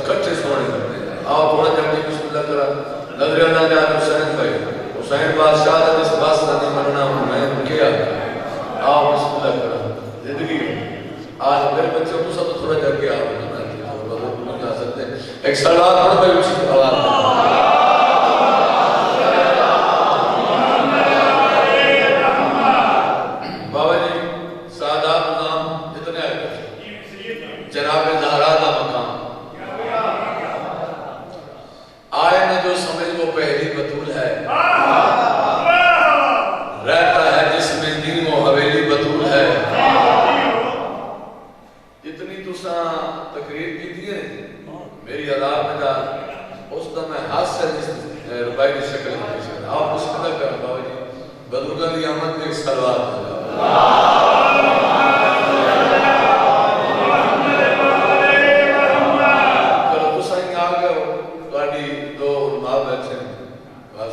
कच्चे सोने लगते हैं। आओ थोड़ा जल्दी बिस्मिल्लाह करा नजर अंदाज हुसैन भाई, हुसैन बादशाह का जिस बात का नहीं बनना हूँ मैं उनके आओ बिस्मिल्लाह करा जिंदगी। आज मेरे बच्चों को सब थोड़ा जल्दी आओ नहीं आ सकते। एक सलात पढ़ भाई उसी आवाज बाबा जी सादात नाम जितने आए जनाब ज़हरा का मकाम आए न जो समझ वो पहली बतूल है, रहता है जिसमें दिन वो हवेली बतूल है। जितनी तुसा तकरीर की थी मेरी अदाब में जा उस दम मैं हाथ से रुपए की शक्ल आप मुश्किल कर बाबा जी बजुर्गों की आमद में एक सलवार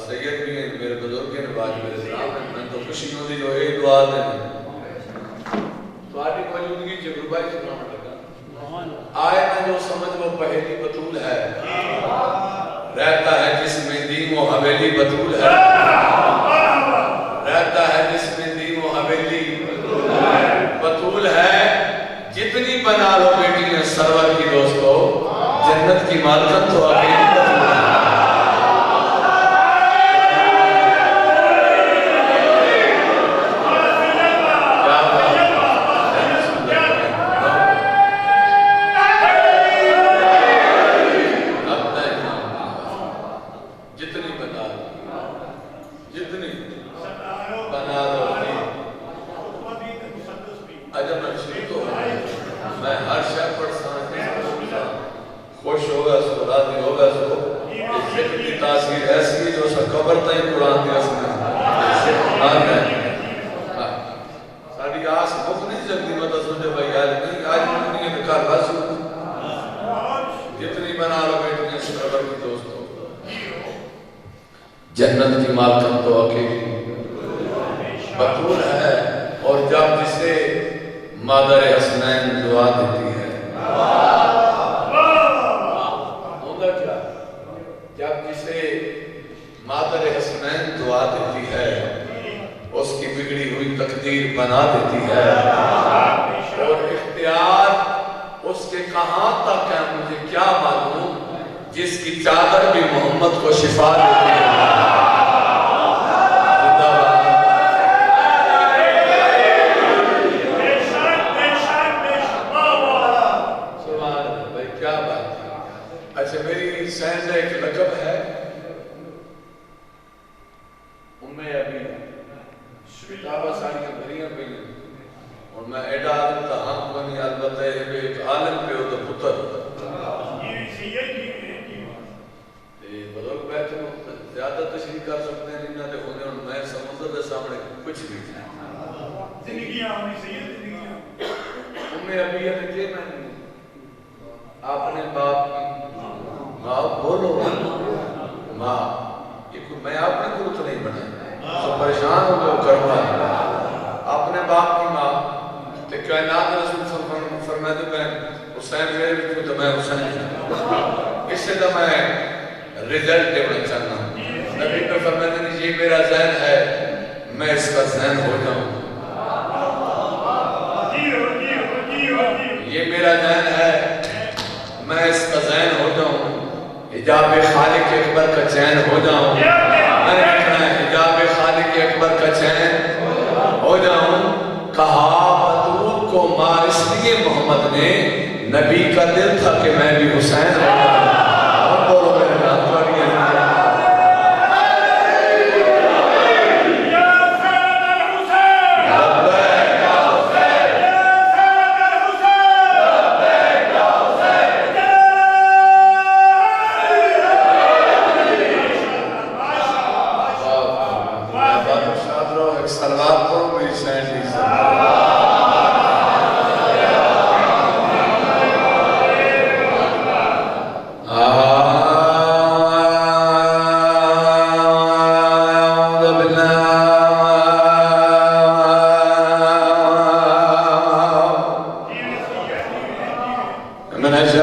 सैयद भी हैं मेरे बुजुर्ग हैं बाज मेरे सलाम हैं मैं तो खुशी होती जो एक दुआ दें तो आटी मौजूदगी जगरुबाई सुनाने लगा। आए ना जो समझ वो पहली बतूल है, रहता है जिसमें दीन वो हवेली बतूल है, रहता है जिसमें दीन वो हवेली बतूल है। जितनी बना लो बेटी ने सरवर की दोस्तों जन्नत की मालकन तो अकेली बतूल है। जन्नत की मालकन तो अकेली बतूल है। और जब जिसे मादर हसनैन दुआ देती है होगा क्या, जब जिसे मादर हसनैन दुआ देती है उसकी बिगड़ी हुई तकदीर बना देती है। और इख्तियार उसके कहां तक है मुझे क्या मालूम, जिसकी चादर भी मोहम्मद को शिफा देती है। अच्छा मेरी सैन का एक लकब है उम्मे अभी किताबा सारियां भरियां पई और मैं एडा आदम का हम बनी अलबत्ता है एक आलम पे तो पुत्र ये बुजुर्ग बैठे ज्यादा तशरीह कर सकते हैं इन्ना ते होने और मैं समुद्र के सामने कुछ भी जिंदगियां होनी चाहिए जिंदगियां उम्मे अभी ये के मैं अपने बाप की माँ बोलो माँ मैं अपने गुरु तो नहीं बना तो परेशान हो गए करवा अपने बाप की माँ तो कायनात रसूल फरमाते मैं हुसैन मेरे भी तो मैं हुसैन इससे तो मैं रिजल्ट देना चाहता हूँ। नबी पे फरमाते नहीं ये मेरा ज़हन है मैं इसका ज़हन हो जाऊँ, ये मेरा ज़हन है मैं इसका ज़हन हो जाऊँ, हिजाब खालिक अकबर का चैन हो जाऊं। मैंने लिखना है हिजाब खालिक अकबर का चैन हो जाऊं। कहा बतूल को मां इसलिए मोहम्मद ने नबी का दिल था कि मैं भी हुसैन हो जाऊं। बोलो मेरे नाम من أجل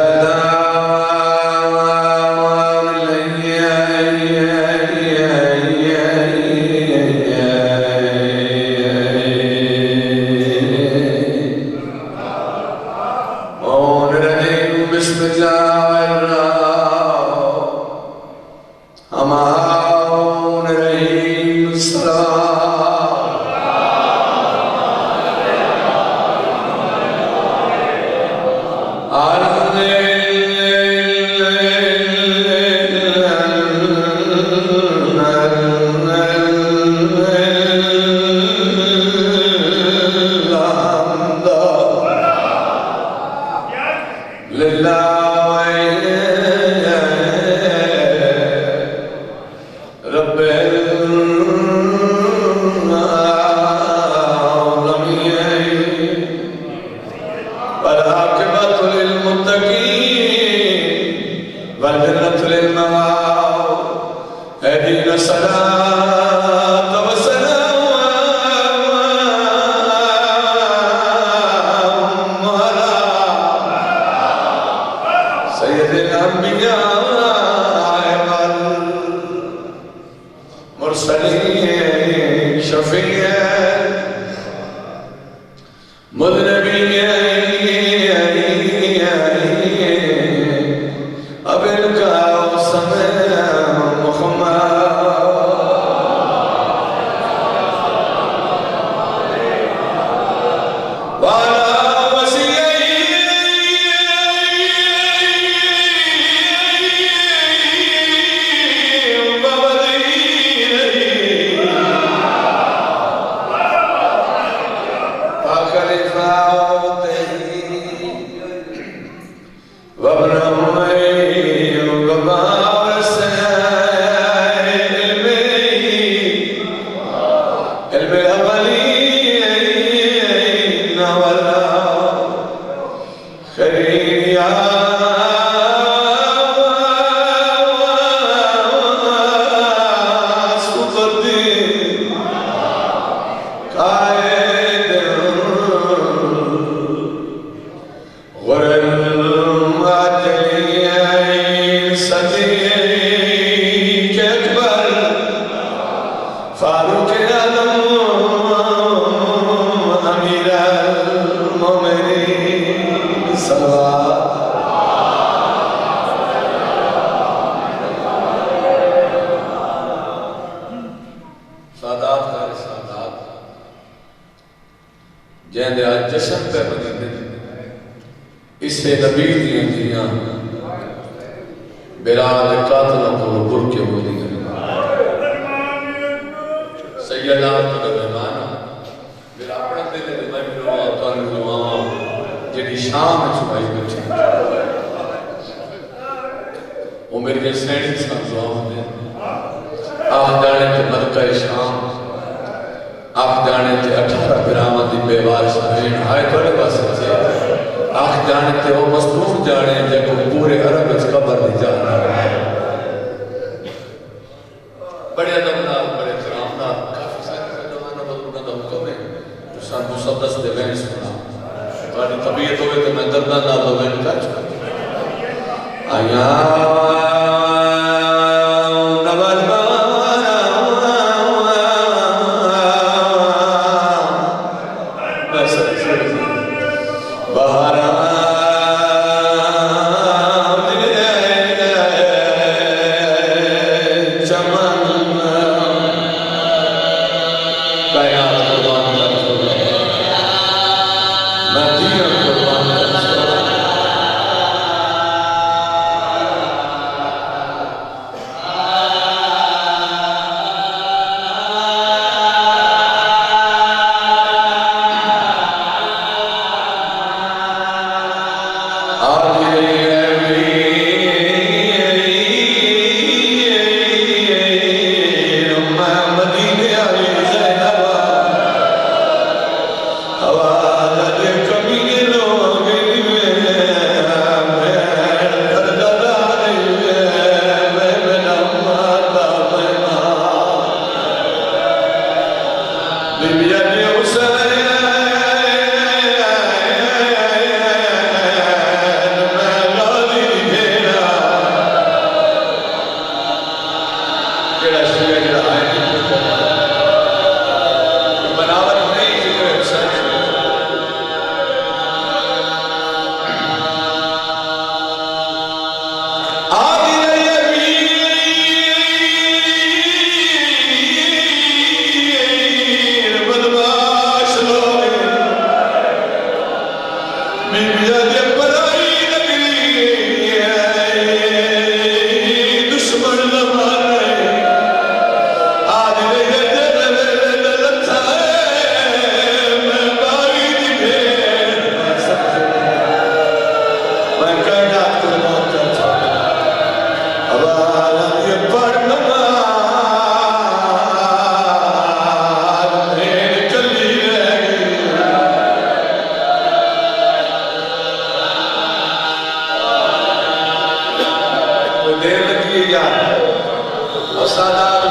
लगी यार और सादात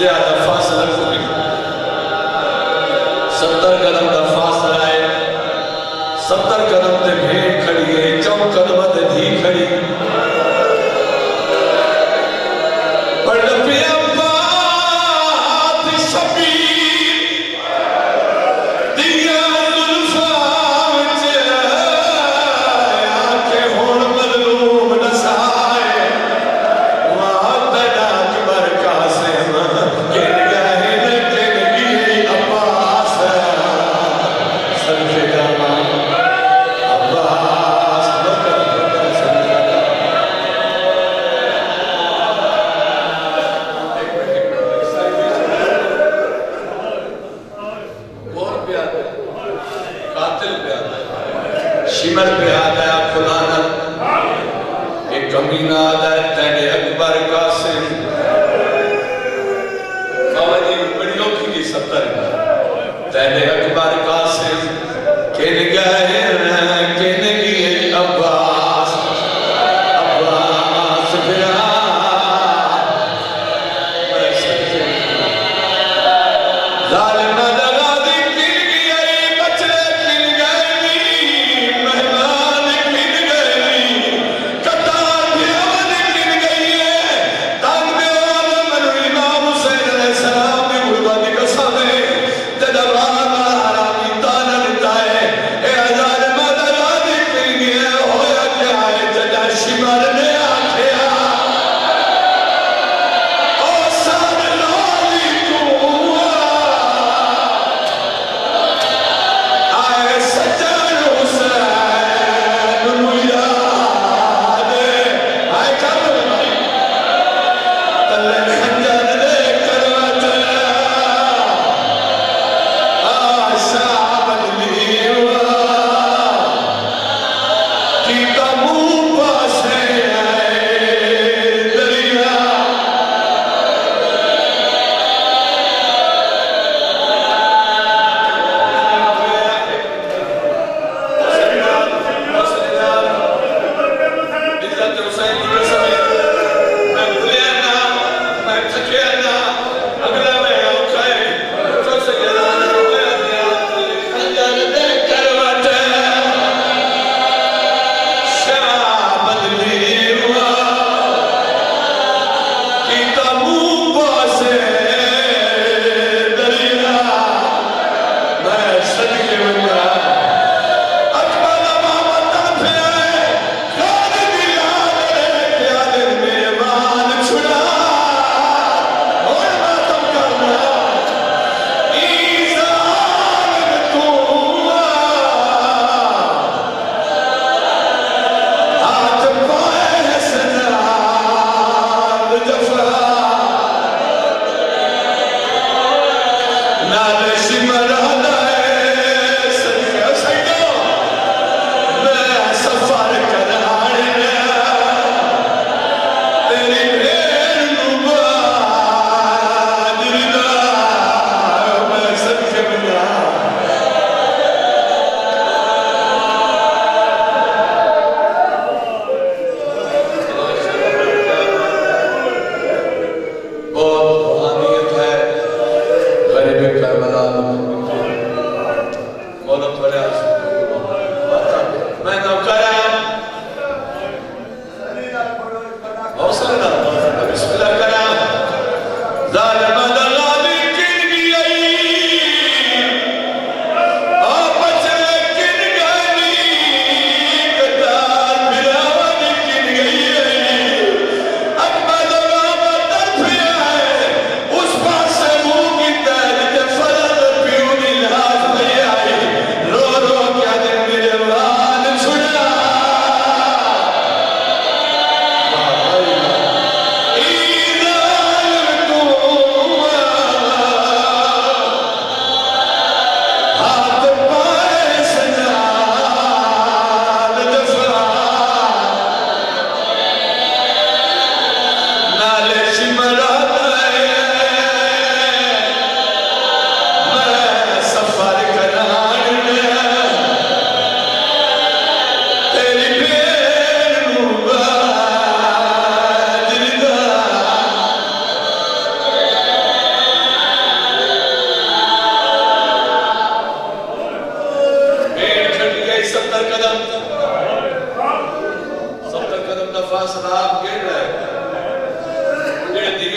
ज्यादा फासला कोई 70 कदम का फासला है 70 कदम ते भेड़ खड़ी है 4 कदम ते धी खड़ी पर पिया बात शबीर दिया जुल्फा विच आके होण मजलूम नसाए वाद डाक बरका से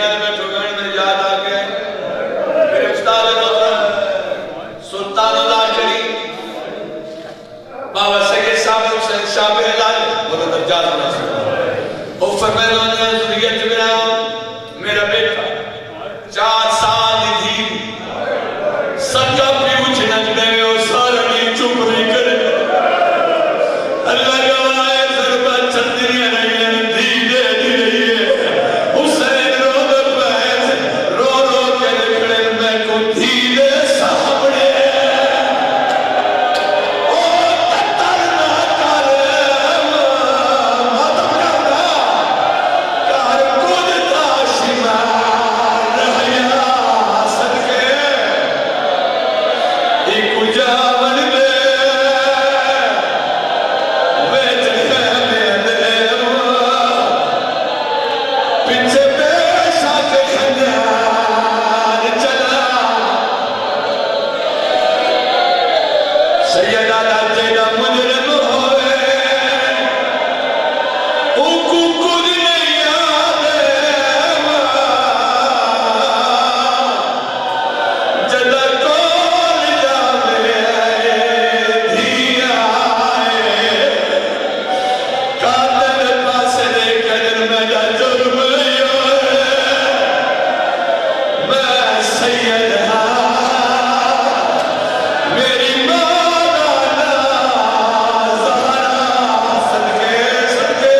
नाल बैठो गए मेरे याद आ गया मेरे उस्ताद सुल्तान शरीफ बाबा सैयद साहब हुसैन शाह बेलाल बोलो दर्जात वो फरमाया ज़ुरियत मेरा मेरा बेटा 4 साल दी सदा पीऊ छिनक दे ओ सारा दी चुप नहीं करे अल्लाह गवाए सरबत चंदरियां नहीं दी दे दी रही है हुसैन रो रो के खड़े मैं को दी दे सामने ओ तरना कर मातम करना कर खुद ताशिमा रहया सदके एक जावन दे वेच पीछे पेशा के खंजार चला सैयदा जेदा मुजरिम होवे उनको कुछ नहीं याद जदा कौन जावे धिया कादर पास लेकर मेरा जुर्म लियो मैं सैयद मेरी मौलाना ज़हरा सदके सदके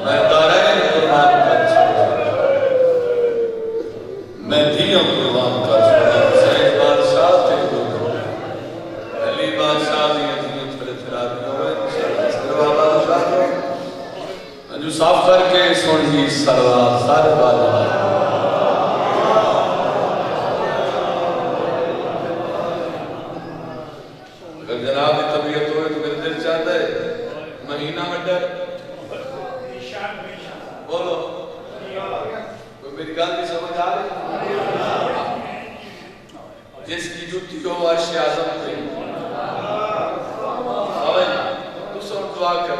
मैं दाराए कुर्बान कर छोड़ा मैं दिया कुर्बान कर छोड़ा सैयद बादशाह थे अली बादशाह दिया दिया थोड़े फिरा दिया बाबा जो साफ करके सुन जी सरवार सारे बाजा अगर जनाब की तबीयत हो तो मेरे दिल चाहता है महीना वड्डा बोलो कोई मेरी गल की समझ आ रही जिसकी जुती हो अर्श आज़म पे तो सब दुआ कर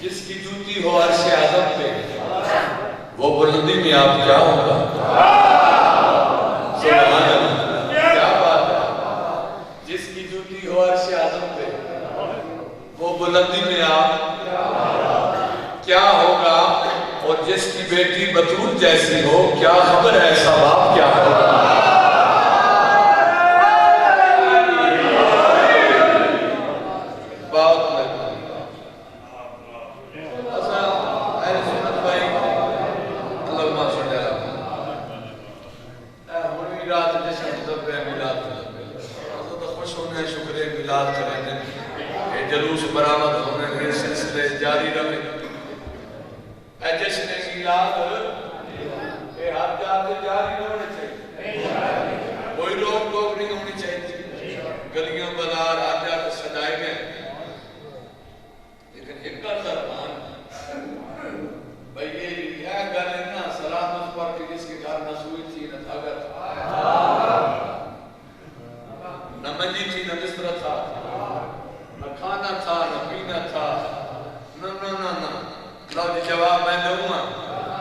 जिसकी जूती हो अर्श आज़म पे वो बुलंदी में आप क्या होगा सुभान अल्लाह क्या बात है जिसकी जूती हो अर्श आज़म पे वो बुलंदी में आप क्या होगा और जिसकी बेटी बतूल जैसी हो क्या खबर है ऐसा बाप क्या होगा बात में जलूस बरामद होने के सिलसिले जारी रहे जश्न मिलाद ये हर जाते जारी रहने चाहिए कोई रोक टोक नहीं होनी चाहिए गलियां बाजार हर जाते सजाए गए लेकिन एक दरबान भाई ये गल है ना सलामत पर कि जिसके घर न सुई थी न धागा था न मंजी थी न बिस्तर था न खाना था न पीना था न न न न लो जी जवाब मैं दूंगा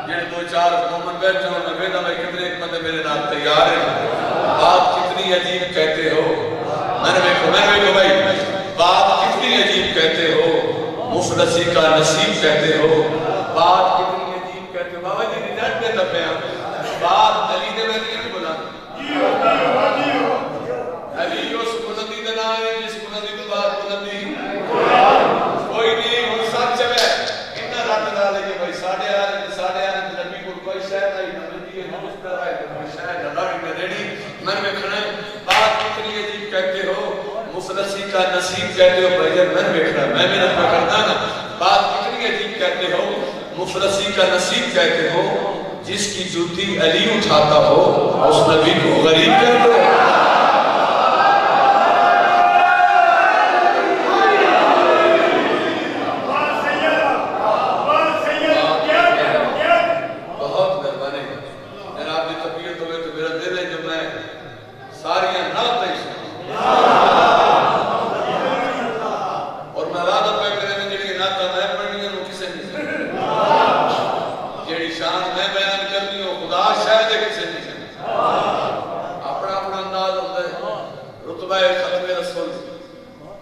ये 2-4 मोमन बैठे हो मैं बेटा भाई कितने एक बंदे मेरे नाम तैयार है बात कितनी अजीब कहते हो मैंने देखो भाई बात कितनी अजीब कहते हो मुफलसी का नसीब कहते हो बात कितनी अजीब कहते हो बाबा जी रिजल्ट दे तब बात अली ने मैं नहीं बोला अली उस बुलंदी का नाम है जिस बुलंदी की बात बुलंदी कोई नहीं वो सच है इतना रट डाले कि भाई साढ़े नबी को कोई शायद आई नबी के नमस पर आए कोई शायद अल्लाह की रेडी मन में खड़ा बात कितनी अजीब कहते हो मुफलसी का नसीब कहते हो भाई जब मन में खड़ा मैं मेहनत करता ना बात कितनी अजीब कहते हो मुफलसी का नसीब कहते हो जिसकी जूती अली उठाता हो उस नबी को गरीब कहते हो रुतबा खत्म रसूल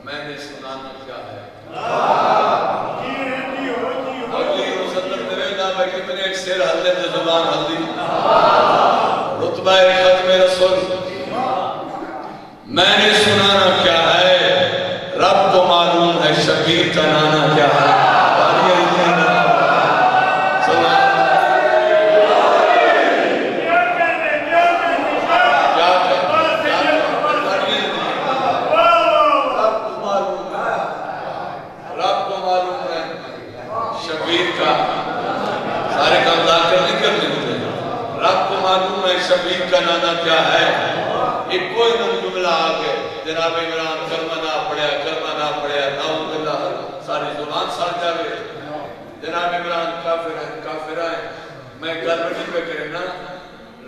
मैंने सुनाना क्या है। अगली मुसद्दक देवेगा भाई कितने एक शेर हल्ले तो जुबान हल्दी। रुतबा खत्म रसूल मैंने सुनाना क्या है, रब को मालूम है शबीर का नाना क्या है। शबीर का नाना क्या है, एक कोई जुमला आ गए जनाब इमरान कलमा ना पढ़िया ना सारी जुबान साथ जावे जनाब इमरान काफिर है। मैं गलती पे करे ना,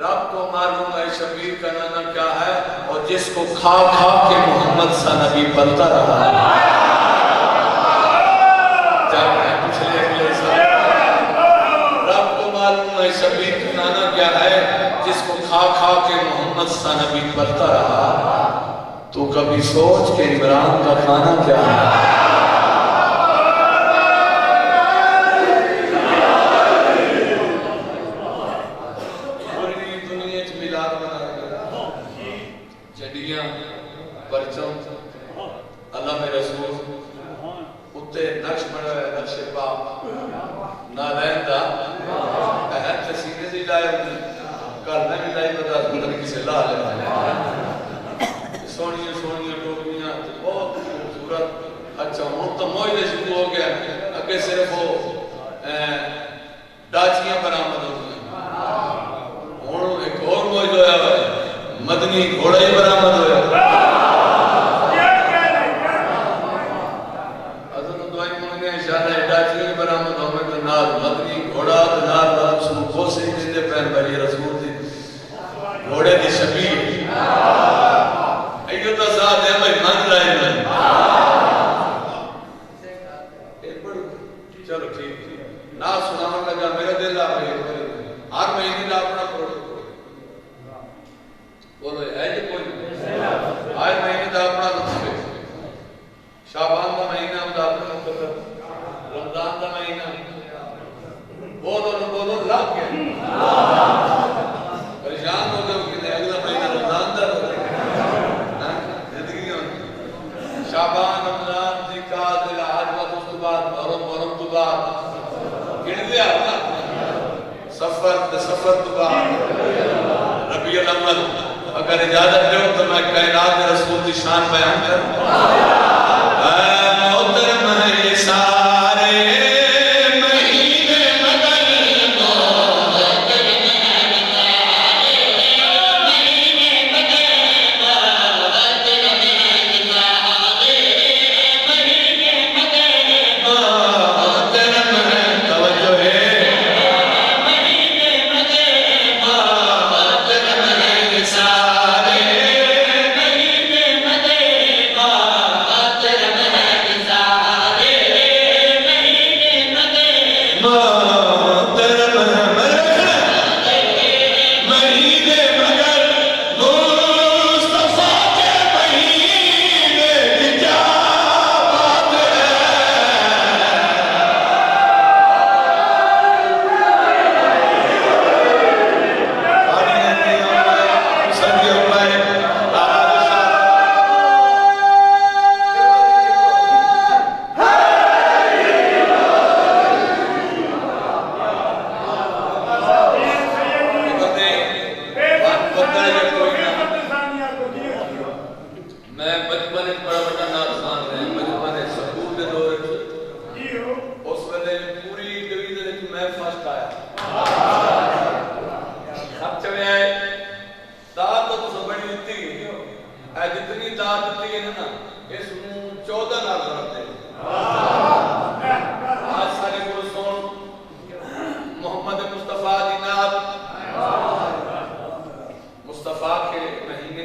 रब को मालूम है शबीर का नाना क्या है, और जिसको खा खा के मोहम्मद सा नबी पलता रहा है। रब को मालूम है शबीर का नाना क्या है, जिसको खा खा के मोहम्मद सा नबी पलता रहा। तो कभी सोच के इमरान का खाना क्या है। पूरी दुनिया च मिलाद मना चडियां परचम अल्लाह में रसूल उत्ते नक्श बना है, नक्शे पाक ना रहता है तसीने दी लाया कल मैं भी लाई बता दूं किसे ला ले सोनिया सोनिया टोपियां बहुत खूबसूरत। अच्छा हूं तो मोइदे शुरू हो गया, अगे सिर्फ वो डाचियां बरामद हो गई, हुन एक और मोइद होया है मदनी घोड़ा ही बरामद होया। अदन दवाई मंगने इंशाल्लाह डाचियां बरामद होवे तो नाल मदनी घोड़ा तो नाल रसूल को से जिंदे पैन भरी रसूल दी घोड़े दी शबीर अयो तो साथ है भाई मन लाए चलो ठीक ना सुनाने लगा मेरा दिल आ गया। हर महीने का अपना बोलो है जी कोई हर महीने का अपना लुत्फ, शाबान का महीना का अपना लुत्फ, रमजान का महीना बोलो लग गया परेशान हो गए अगला महीना रमजान का जिंदगी शाबान रमजान जिकात इलाज उसके बाद मुहर्रम तो बाद गिन लिया ना सफर तो बाद रबीउल अव्वल। अगर इजाजत दो तो मैं कायनात के रसूल की शान बयान करूं। जितनी दात दी है ना इस 14 नाल करते आज सारे गुरु सोन मोहम्मद मुस्तफा दी नात मुस्तफा के महीने